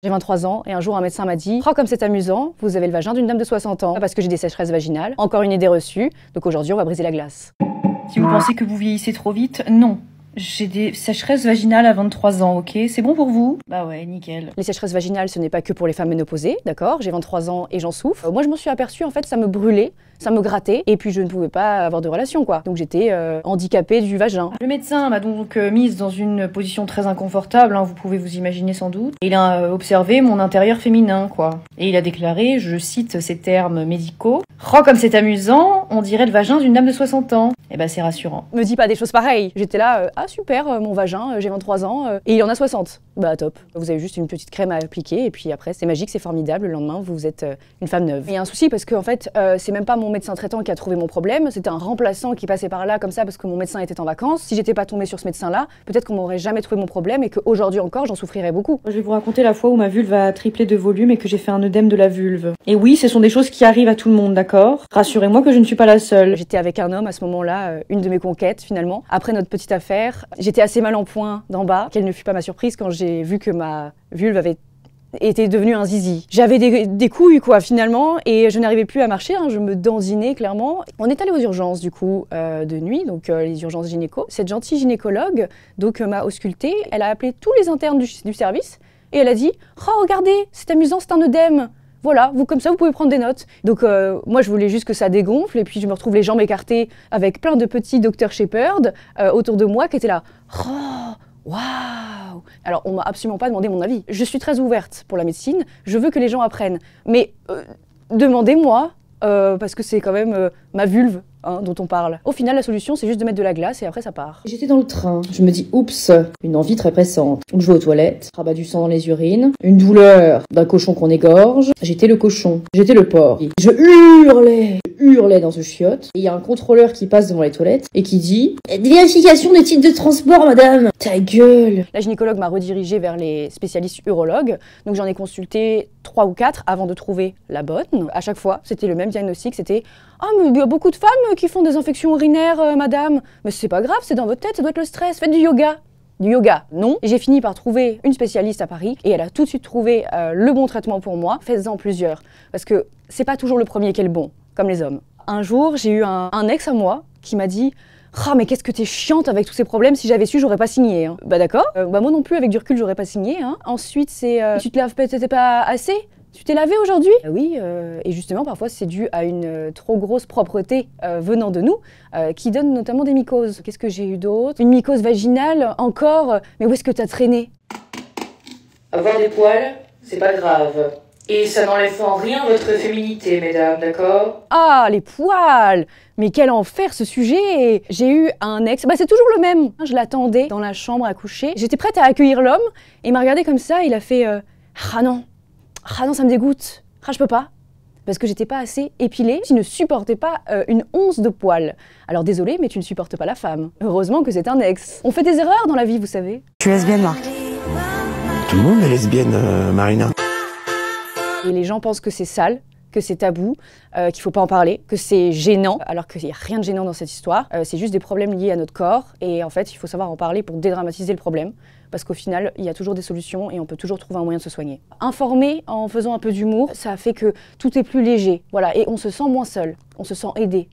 J'ai 23 ans et un jour un médecin m'a dit « Oh comme c'est amusant, vous avez le vagin d'une dame de 60 ans parce que j'ai des sécheresses vaginales. Encore une idée reçue, donc aujourd'hui on va briser la glace. » Si vous pensez que vous vieillissez trop vite, non. J'ai des sécheresses vaginales à 23 ans, ok? C'est bon pour vous? Bah ouais, nickel. Les sécheresses vaginales, ce n'est pas que pour les femmes ménopausées, d'accord? J'ai 23 ans et j'en souffre. Moi je m'en suis aperçue, en fait ça me brûlait, ça me grattait et puis je ne pouvais pas avoir de relation quoi. Donc j'étais handicapée du vagin. Le médecin m'a donc mise dans une position très inconfortable, hein, vous pouvez vous imaginer sans doute. Et il a observé mon intérieur féminin quoi. Et il a déclaré, je cite ces termes médicaux, « Oh comme c'est amusant, on dirait le vagin d'une dame de 60 ans. » Et bah c'est rassurant. Me dis pas des choses pareilles. J'étais là, ah super, mon vagin, j'ai 23 ans et il en a 60. Bah top. Vous avez juste une petite crème à appliquer et puis après c'est magique, c'est formidable. Le lendemain vous êtes une femme neuve. Il y a un souci parce que en fait c'est même pas mon médecin traitant qui a trouvé mon problème, c'était un remplaçant qui passait par là comme ça parce que mon médecin était en vacances. Si j'étais pas tombée sur ce médecin-là, peut-être qu'on m'aurait jamais trouvé mon problème et qu'aujourd'hui encore j'en souffrirais beaucoup. Je vais vous raconter la fois où ma vulve a triplé de volume et que j'ai fait un œdème de la vulve. Et oui, ce sont des choses qui arrivent à tout le monde, d'accord? Rassurez-moi que je ne suis pas la seule. J'étais avec un homme à ce moment-là, une de mes conquêtes finalement. Après notre petite affaire, j'étais assez mal en point d'en bas. Quelle ne fut pas ma surprise quand j'ai vu que ma vulve avait était devenue un zizi. J'avais des couilles quoi finalement et je n'arrivais plus à marcher, hein, je me dandinais clairement. On est allé aux urgences du coup de nuit, donc les urgences gynéco. Cette gentille gynécologue donc m'a auscultée, elle a appelé tous les internes du service et elle a dit « Oh regardez, c'est amusant, c'est un œdème !» Voilà, vous comme ça, vous pouvez prendre des notes. Donc moi, je voulais juste que ça dégonfle et puis je me retrouve les jambes écartées avec plein de petits Dr Shepherd autour de moi qui étaient là. Oh, waouh! Alors, on m'a absolument pas demandé mon avis. Je suis très ouverte pour la médecine, je veux que les gens apprennent. Mais demandez-moi, parce que c'est quand même ma vulve hein, dont on parle. Au final, la solution, c'est juste de mettre de la glace et après ça part. J'étais dans le train, je me dis oups, une envie très pressante. Donc je vais aux toilettes, rabat du sang dans les urines, une douleur d'un cochon qu'on égorge. J'étais le cochon, j'étais le porc. Et je hurlais dans ce chiotte. Et il y a un contrôleur qui passe devant les toilettes et qui dit « Vérification des titres de transport, madame !» Ta gueule! La gynécologue m'a redirigée vers les spécialistes urologues. Donc j'en ai consulté 3 ou 4 avant de trouver la bonne. À chaque fois, c'était le même diagnostic, c'était « Ah, mais il y a beaucoup de femmes qui font des infections urinaires, madame. Mais c'est pas grave, c'est dans votre tête, ça doit être le stress, faites du yoga. » Du yoga, non. J'ai fini par trouver une spécialiste à Paris et elle a tout de suite trouvé le bon traitement pour moi. Faites-en plusieurs, parce que c'est pas toujours le premier qui est le bon, comme les hommes. Un jour, j'ai eu un ex à moi qui m'a dit « Ah, mais qu'est-ce que t'es chiante avec tous ces problèmes, si j'avais su, j'aurais pas signé. Hein. » Bah d'accord, bah moi non plus, avec du recul, j'aurais pas signé. Hein. Ensuite, c'est tu te laves peut-être pas assez ? Tu t'es lavé aujourd'hui? Oui, et justement, parfois, c'est dû à une trop grosse propreté venant de nous, qui donne notamment des mycoses. Qu'est-ce que j'ai eu d'autre? Une mycose vaginale, encore. Mais où est-ce que t'as traîné? Avoir des poils, c'est pas grave. Et ça n'enlève en rien votre féminité, mesdames, d'accord? Ah, les poils! Mais quel enfer ce sujet! J'ai eu un ex, bah c'est toujours le même. Je l'attendais dans la chambre à coucher. J'étais prête à accueillir l'homme, et il m'a regardé comme ça, il a fait ah non, ça me dégoûte. Ah, je peux pas. Parce que j'étais pas assez épilée, tu ne supportais pas une once de poils. Alors désolé, mais tu ne supportes pas la femme. Heureusement que c'est un ex. On fait des erreurs dans la vie, vous savez. Je suis lesbienne, Marc. Tout le monde est lesbienne, Marina. Et les gens pensent que c'est sale, que c'est tabou, qu'il faut pas en parler, que c'est gênant, alors qu'il n'y a rien de gênant dans cette histoire. C'est juste des problèmes liés à notre corps, et en fait, il faut savoir en parler pour dédramatiser le problème, parce qu'au final, il y a toujours des solutions et on peut toujours trouver un moyen de se soigner. Informer en faisant un peu d'humour, ça fait que tout est plus léger, voilà, et on se sent moins seul, on se sent aidé.